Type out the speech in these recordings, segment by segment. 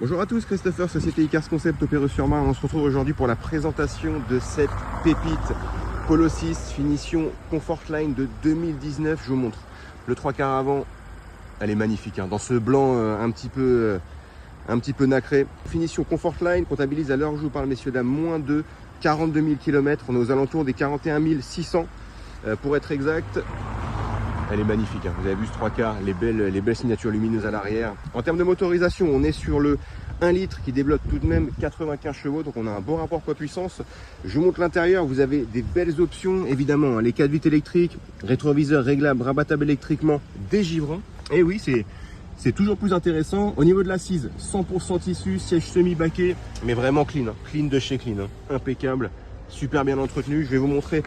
Bonjour à tous, Christopher, Société Icars Concept Opéreux-sur-Marne. On se retrouve aujourd'hui pour la présentation de cette pépite Polo 6 finition Comfortline de 2019. Je vous montre le 3/4 avant, elle est magnifique, hein, dans ce blanc un petit peu nacré. Finition Comfortline comptabilise à l'heure où je vous parle, messieurs dames, moins de 42 000 km. On est aux alentours des 41 600 pour être exact. Elle est magnifique, hein. Vous avez vu ce 3/4, les belles signatures lumineuses à l'arrière. En termes de motorisation, on est sur le 1 litre qui développe tout de même 95 chevaux, donc on a un bon rapport poids-puissance. Je vous montre l'intérieur, vous avez des belles options, évidemment, hein, les 4 vitres électriques, rétroviseur réglable, rabattable électriquement, des givrons. Et oui, c'est toujours plus intéressant. Au niveau de l'assise, 100% tissu, siège semi-baquet, mais vraiment clean, hein. Clean de chez clean, hein. Impeccable, super bien entretenu. Je vais vous montrer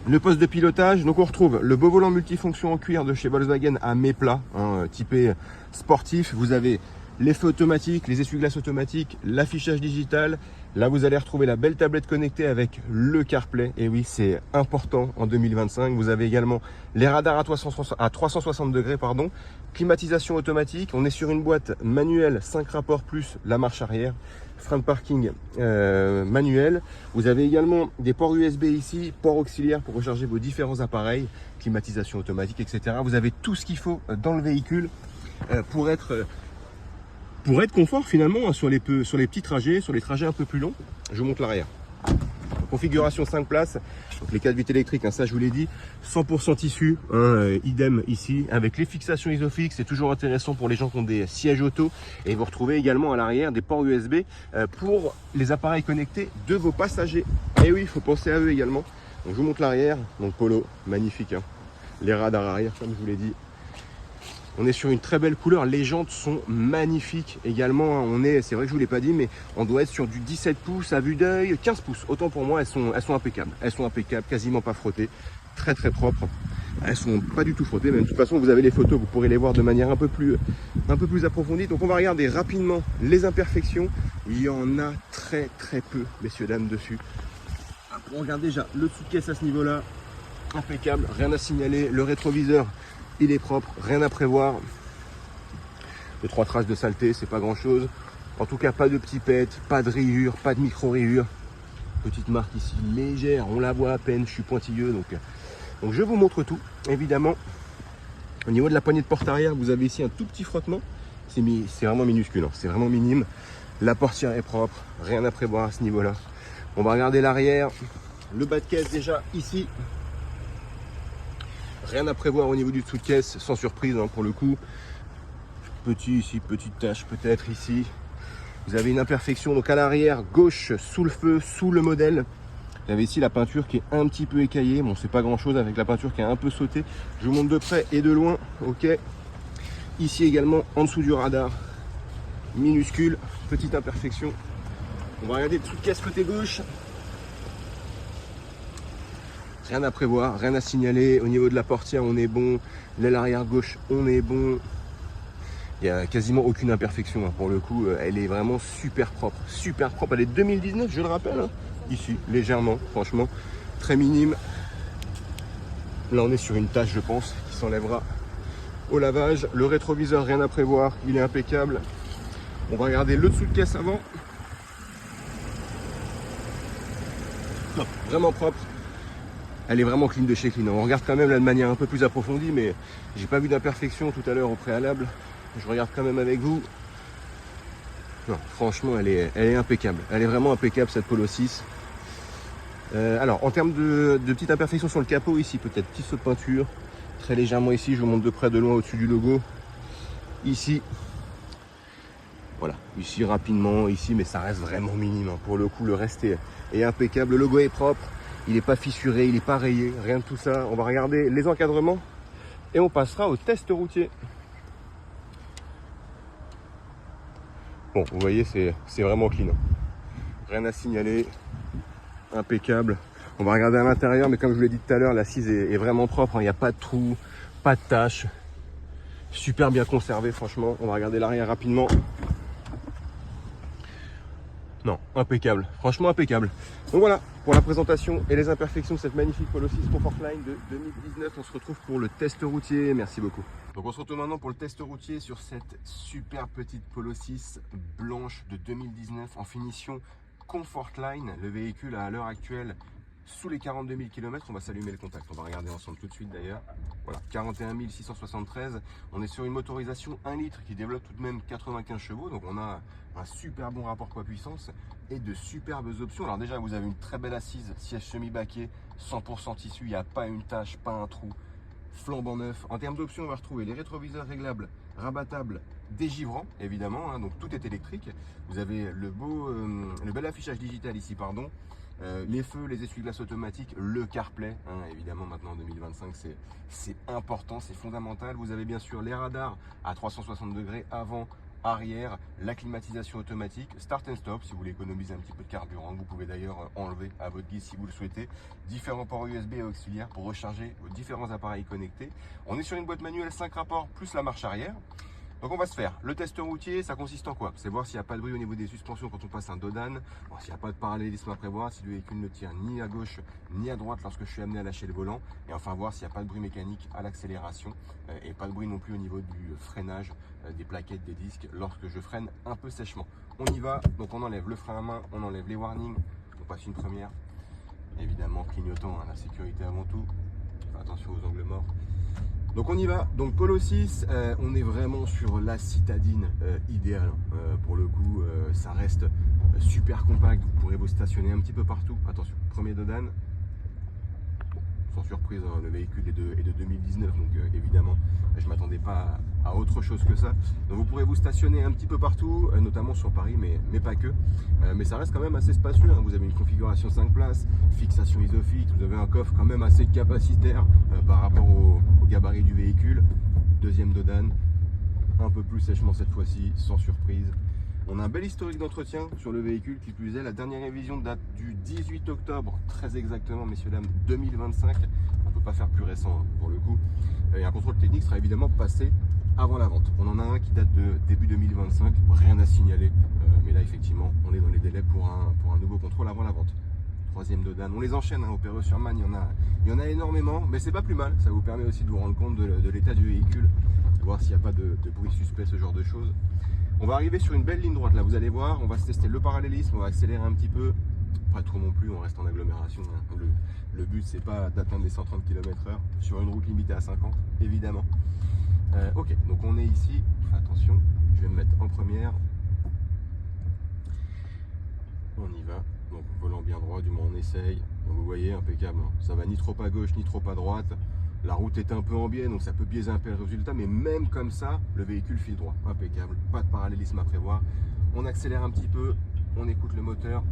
le poste de pilotage. Donc on retrouve le beau volant multifonction en cuir de chez Volkswagen à méplat, hein, typé sportif. Vous avez les feux automatiques, les essuie-glaces automatiques, l'affichage digital. Là vous allez retrouver la belle tablette connectée avec le CarPlay. Et oui, c'est important en 2025. Vous avez également les radars à 360 degrés, pardon. Climatisation automatique. On est sur une boîte manuelle 5 rapports plus la marche arrière. Frein de parking manuel. Vous avez également des ports USB ici, ports auxiliaires pour recharger vos différents appareils, climatisation automatique, etc. Vous avez tout ce qu'il faut dans le véhicule pour être confort finalement sur les petits trajets, sur les trajets un peu plus longs. Je vous montre l'arrière. Configuration 5 places, donc les 4 vitres électriques, hein, ça je vous l'ai dit, 100% tissu, hein, idem ici, avec les fixations Isofix, c'est toujours intéressant pour les gens qui ont des sièges auto. Et vous retrouvez également à l'arrière des ports USB pour les appareils connectés de vos passagers. Et oui, il faut penser à eux également. Donc je vous montre l'arrière, donc Polo, magnifique, hein. Les radars arrière comme je vous l'ai dit. On est sur une très belle couleur, les jantes sont magnifiques également, hein. C'est vrai que je vous l'ai pas dit, mais on doit être sur du 17 pouces à vue d'œil, 15 pouces. Autant pour moi, elles sont impeccables. Elles sont impeccables, quasiment pas frottées, très très propres. Elles sont pas du tout frottées, mais de toute façon, vous avez les photos, vous pourrez les voir de manière un peu plus approfondie. Donc on va regarder rapidement les imperfections. Il y en a très très peu, messieurs dames, dessus. On regarde déjà le dessous de caisse à ce niveau-là, impeccable, rien à signaler. Le rétroviseur, il est propre, rien à prévoir. Les 3 traces de saleté, c'est pas grand chose. En tout cas, pas de petits pets, pas de rayures, pas de micro-rayures. Petite marque ici légère, on la voit à peine, je suis pointilleux. Donc je vous montre tout, évidemment. Au niveau de la poignée de porte arrière, vous avez ici un tout petit frottement. C'est vraiment minuscule, hein, c'est vraiment minime. La portière est propre, rien à prévoir à ce niveau-là. On va regarder l'arrière. Le bas de caisse déjà ici. Rien à prévoir au niveau du dessous de caisse, sans surprise, hein, pour le coup. Petit ici, petite tache peut-être ici. Vous avez une imperfection donc à l'arrière gauche sous le feu, sous le modèle. Vous avez ici la peinture qui est un petit peu écaillée. Bon, c'est pas grand chose avec la peinture qui a un peu sauté. Je vous montre de près et de loin. Ok. Ici également en dessous du radar, minuscule, petite imperfection. On va regarder le dessous de caisse côté gauche. Rien à prévoir, rien à signaler. Au niveau de la portière, on est bon. L'aile arrière gauche, on est bon. Il n'y a quasiment aucune imperfection, hein. Pour le coup, elle est vraiment super propre. Super propre. Elle est 2019, je le rappelle, hein. Ici, légèrement, franchement. Très minime. Là, on est sur une tache, je pense, qui s'enlèvera au lavage. Le rétroviseur, rien à prévoir. Il est impeccable. On va regarder le dessous de caisse avant. Top, vraiment propre. Elle est vraiment clean de chez clean. On regarde quand même là de manière un peu plus approfondie, mais j'ai pas vu d'imperfection tout à l'heure au préalable. Je regarde quand même avec vous. Non, franchement, elle est impeccable. Elle est vraiment impeccable cette Polo 6. Alors, en termes de petites imperfections sur le capot ici, peut-être petit saut de peinture, très légèrement ici. Je vous montre de près, de loin au-dessus du logo. Ici, voilà, ici rapidement, ici, mais ça reste vraiment minime, hein. Pour le coup, le reste est impeccable. Le logo est propre. Il n'est pas fissuré, il n'est pas rayé, rien de tout ça. On va regarder les encadrements et on passera au test routier. Bon, vous voyez, c'est vraiment clean. Rien à signaler, impeccable. On va regarder à l'intérieur, mais comme je vous l'ai dit tout à l'heure, l'assise est vraiment propre, hein. Il n'y a pas de trous, pas de taches. Super bien conservé, franchement. On va regarder l'arrière rapidement. Non, impeccable, franchement impeccable. Donc voilà, pour la présentation et les imperfections de cette magnifique Polo 6 Comfortline de 2019, on se retrouve pour le test routier. Merci beaucoup. Donc on se retrouve maintenant pour le test routier sur cette super petite Polo 6 blanche de 2019 en finition Comfortline. Le véhicule a à l'heure actuelle sous les 42 000 km. On va s'allumer le contact, on va regarder ensemble tout de suite d'ailleurs. Voilà, 41 673. On est sur une motorisation 1 litre qui développe tout de même 95 chevaux. Donc on a un super bon rapport poids-puissance et de superbes options. Alors déjà, vous avez une très belle assise, siège semi-baquet, 100% tissu, il n'y a pas une tache, pas un trou, flambant neuf. En termes d'options, on va retrouver les rétroviseurs réglables, rabattables, dégivrants évidemment, hein, donc tout est électrique. Vous avez le bel affichage digital ici, pardon. Les feux, les essuie-glaces automatiques, le CarPlay, hein, évidemment maintenant en 2025 c'est important, c'est fondamental. Vous avez bien sûr les radars à 360 degrés avant, arrière, la climatisation automatique, start and stop si vous voulez économiser un petit peu de carburant. Vous pouvez d'ailleurs enlever à votre guise si vous le souhaitez. Différents ports USB et auxiliaires pour recharger vos différents appareils connectés. On est sur une boîte manuelle 5 rapports plus la marche arrière. Donc on va se faire le test routier, ça consiste en quoi? C'est voir s'il n'y a pas de bruit au niveau des suspensions quand on passe un dodan, s'il n'y a pas de parallélisme à prévoir, si le véhicule ne tient ni à gauche ni à droite lorsque je suis amené à lâcher le volant, et enfin voir s'il n'y a pas de bruit mécanique à l'accélération et pas de bruit non plus au niveau du freinage, des plaquettes, des disques lorsque je freine un peu sèchement. On y va, donc on enlève le frein à main, on enlève les warnings, on passe une première, évidemment clignotant, hein, la sécurité avant tout, attention aux angles morts. Donc on y va, donc Polo 6, on est vraiment sur la citadine idéale. Pour le coup, ça reste super compact, vous pourrez vous stationner un petit peu partout. Attention, premier dodan. Bon, sans surprise, hein, le véhicule est de 2019, donc évidemment, je ne m'attendais pas à autre chose que ça. Donc vous pourrez vous stationner un petit peu partout, notamment sur Paris, mais pas que. Mais ça reste quand même assez spacieux, hein. Vous avez une configuration 5 places, fixation isofix, vous avez un coffre quand même assez capacitaire par rapport au gabarit du véhicule. Deuxième dodan, un peu plus sèchement cette fois-ci, sans surprise. On a un bel historique d'entretien sur le véhicule, qui plus est, la dernière révision date du 18 octobre, très exactement, messieurs dames, 2025. On ne peut pas faire plus récent, hein, pour le coup. Et un contrôle technique sera évidemment passé avant la vente. On en a un qui date de début 2025, rien à signaler. Mais là, effectivement, on est dans les délais pour un nouveau contrôle avant la vente. Troisième dodan, on les enchaîne, hein, au Perreux-sur-Marne, il y en a énormément, mais c'est pas plus mal. Ça vous permet aussi de vous rendre compte de l'état du véhicule, de voir s'il n'y a pas de bruit suspect, ce genre de choses. On va arriver sur une belle ligne droite, là, vous allez voir, on va se tester le parallélisme, on va accélérer un petit peu, pas trop non plus, on reste en agglomération, hein. Le but, c'est pas d'atteindre les 130 km/h sur une route limitée à 50, évidemment. Ok, donc on est ici, attention, je vais me mettre en première. On y va, donc volant bien droit, du moins on essaye. Donc vous voyez, impeccable, hein. Ça va ni trop à gauche ni trop à droite. La route est un peu en biais, donc ça peut biaiser un peu le résultat, mais même comme ça, le véhicule file droit, impeccable, pas de parallélisme à prévoir. On accélère un petit peu, on écoute le moteur.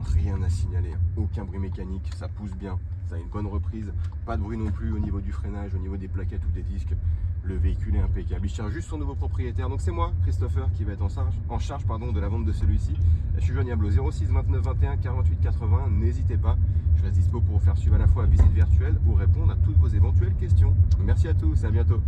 Rien à signaler, aucun bruit mécanique, ça pousse bien, ça a une bonne reprise, pas de bruit non plus au niveau du freinage, au niveau des plaquettes ou des disques. Le véhicule est impeccable, il cherche juste son nouveau propriétaire. Donc c'est moi, Christopher, qui va être en charge de la vente de celui-ci. Je suis joignable au 06 29 21 48 80, n'hésitez pas, je reste dispo pour vous faire suivre à la fois la visite virtuelle ou répondre à toutes vos éventuelles questions. Merci à tous et à bientôt.